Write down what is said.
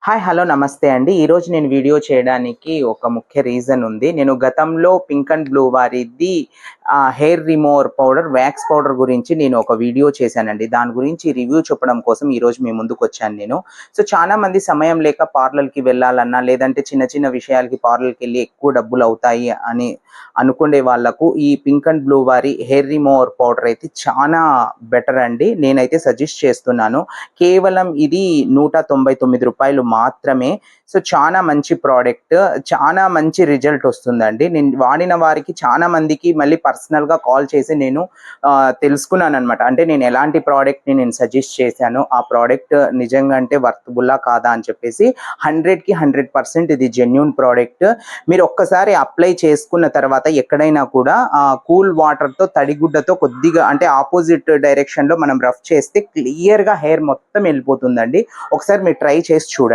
Hi! Hello! నమస్తే అండి. ఈరోజు నేను వీడియో చేయడానికి ఒక ముఖ్య రీజన్ ఉంది. నేను గతంలో పింక్ అండ్ బ్లూ వారిది hair remover powder, wax powder గురించి నేను ఒక వీడియో చేశానండి. దాని గురించి రివ్యూ చెప్పడం కోసం ఈరోజు మీ ముందుకొచ్చాను నేను. సో, చాలామంది సమయం లేక పార్లర్‌కి వెళ్ళాలన్నా, లేదంటే చిన్న చిన్న విషయాలకి పార్లర్‌కెళ్ళి ఎక్కువ డబ్బులవుతాయి అని అనుకునే వాళ్ళకు ఈ పింక్ అండ్ బ్లూ వారి హెయిర్ రిమూవర్ పౌడర్ అయితే చానా బెటర్ అండి. నేనైతే సజెస్ట్ చేస్తున్నాను. కేవలం ఇది రూ. 199 మాత్రమే. సో, చానా మంచి ప్రోడక్ట్. చానా మంచి రిజల్ట్ ఒస్తుందండి. నేను వాడిన వారికి చానా మందికి మళ్ళీ పర్సనల్‌గా కాల్ చేసి నేను తెలుసుకున్నాననమాట. అంటే నేను ఎలాంటి ప్రోడక్ట్‌ని నేను సజెస్ట్ చేశాను. ఆ ప్రోడక్ట్ నిజంగా అంటే వర్తబులా కాదా అని చెప్పేసి 100కి 100% ఇది జెన్యూన్ ప్రోడక్ట్. మీరు ఒక్కసారి అప్లై చేసుకున్న తర్వాత ఎక్కడైనా కూడా కూల్ వాటర్‌తో తడిగుడ్డతో కొద్దిగా అంటే ఆపోజిట్ డైరెక్షన్‌లో మనం రఫ్ చేస్తే క్లియర్‌గా హెయిర్ మొత్తం ఎళ్ళిపోతుందండి. ఒకసారి మీరు ట్రై చేసి చూడండి.